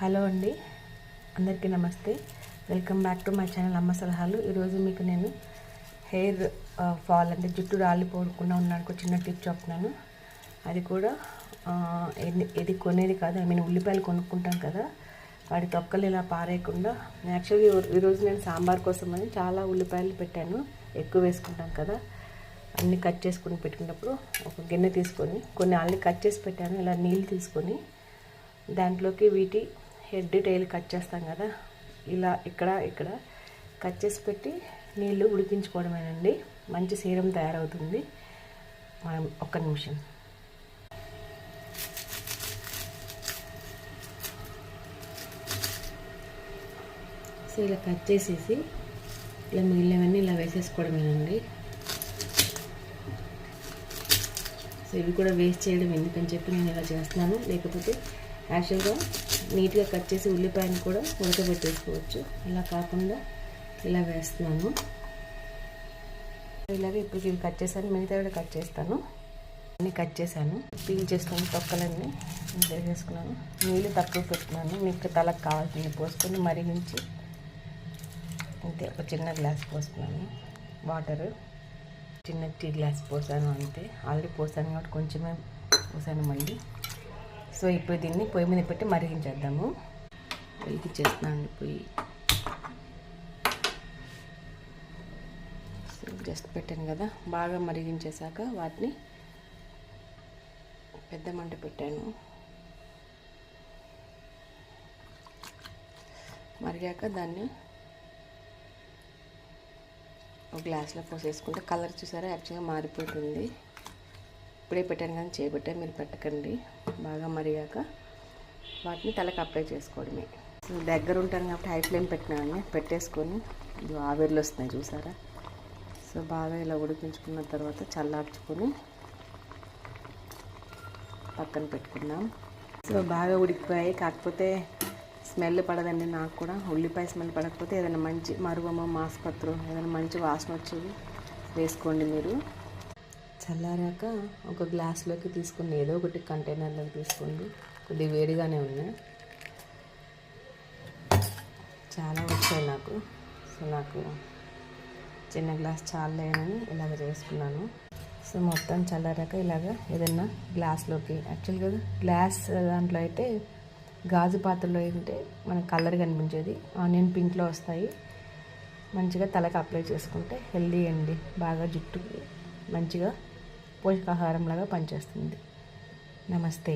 Hello అండి, అందరికీ నమస్తే. Welcome back to my channel అమ్మ సలహాలు. ఈరోజు మీకు నేను హెయిర్ ఫాల్ అంటే జుట్టు రాలిపోకుండా ఉన్నానికి చిన్న టిప్ చెప్తున్నాను. అది కూడా ఇది కొనేది కాదు. ఉల్లిపాయలు కొనుక్కుంటాం కదా, వాటి తొక్కలు ఇలా పారేయకుండా. యాక్చువల్లీ ఈరోజు నేను సాంబార్ కోసం అని చాలా ఉల్లిపాయలు పెట్టాను. ఎక్కువ వేసుకుంటాం కదా, అన్నీ కట్ చేసుకొని పెట్టుకున్నప్పుడు ఒక గిన్నె తీసుకొని కొన్ని ఆల్రెడీ కట్ చేసి పెట్టాను. ఇలా నీళ్ళు తీసుకొని దాంట్లోకి వీటి హెడ్ టైల్ కట్ చేస్తాం కదా, ఇలా ఇక్కడ కట్ చేసి పెట్టి నీళ్ళు ఉడికించుకోవడమేనండి. మంచి సీరం తయారవుతుంది. మనం ఒక్క నిమిషం సో ఇలా కట్ చేసేసి ఇలా మిగిలినవన్నీ ఇలా వేసేసుకోవడమేనండి. సో ఇవి కూడా వేస్ట్ చేయడం ఎందుకని చెప్పి నేను ఇలా చేస్తున్నాను. లేకపోతే యాక్చువల్గా నీట్గా కట్ చేసి ఉల్లిపాయను కూడా ఉడకబెట్టేసుకోవచ్చు. అలా కాకుండా ఇలా వేస్తున్నాను. ఇలాగే ఇప్పుడు ఇవి కట్ చేశాను, మిగతా కూడా కట్ చేస్తాను. అన్నీ కట్ చేశాను, పీల్ చేసుకొని తొక్కలన్నీ వేసేసుకున్నాను. నీళ్ళు తక్కువ పెట్టుకున్నాను. మీకు తలకు కావాల్సింది పోసుకొని మరిగించి అంతే. ఒక చిన్న గ్లాస్ పోసుకున్నాను వాటర్, చిన్న టీ గ్లాస్ పోసాను అంతే. ఆల్రెడీ పోసాను కాబట్టి కొంచెమే పోసాను మళ్ళీ. సో ఇప్పుడు దీన్ని పొయ్యి మీద పెట్టి మరిగించేద్దాము. వెలిగించేస్తున్నాను పొయ్యి. సో జస్ట్ పెట్టాను కదా, బాగా మరిగించేశాక వాటిని పెద్ద మంట పెట్టాను. మరిగాక దాన్ని ఒక గ్లాస్లో పోసేసుకుంటే కలర్ చూసారా యాక్చువల్గా మారిపోతుంది. ఇప్పుడే పెట్టాను కానీ చేయబట్టే మీరు పెట్టకండి. బాగా మరిగాక వాటిని తలకు అప్లై చేసుకోవడమే. సో దగ్గర ఉంటాను కాబట్టి హై ఫ్లేమ్ పెట్టేసుకొని ఇది ఆవిర్లు వస్తున్నాయి చూసారా. సో బాగా ఇలా ఉడికించుకున్న తర్వాత చల్లార్చుకొని పక్కన పెట్టుకుందాం. సో బాగా ఉడికిపోయాయి, కాకపోతే స్మెల్ పడదండి నాకు కూడా. ఉల్లిపాయ స్మెల్ పడకపోతే ఏదైనా మంచి మరువమో మాస్పత్రో ఏదైనా మంచి వాసన వచ్చేది వేసుకోండి మీరు. చల్లారాక ఒక గ్లాస్లోకి తీసుకుని ఏదో ఒకటి కంటైనర్లోకి తీసుకోండి. కొద్దిగా వేడిగానే ఉన్నాయి, చాలా వచ్చాయి నాకు. సో నాకు చిన్న గ్లాస్ చాలేనని ఇలాగ చేసుకున్నాను. సో మొత్తం చల్లారాక ఇలాగ ఏదైనా గ్లాస్లోకి, యాక్చువల్గా గ్లాస్ దాంట్లో అయితే గాజు పాత్రలో అయితే మనకు కలర్ కనిపించేది. ఆనియన్ పింక్లో వస్తాయి. మంచిగా తలకు అప్లై చేసుకుంటే హెల్దీ అండి. బాగా జుట్టుకి మంచిగా పోషకాహారంలాగా పనిచేస్తుంది. నమస్తే.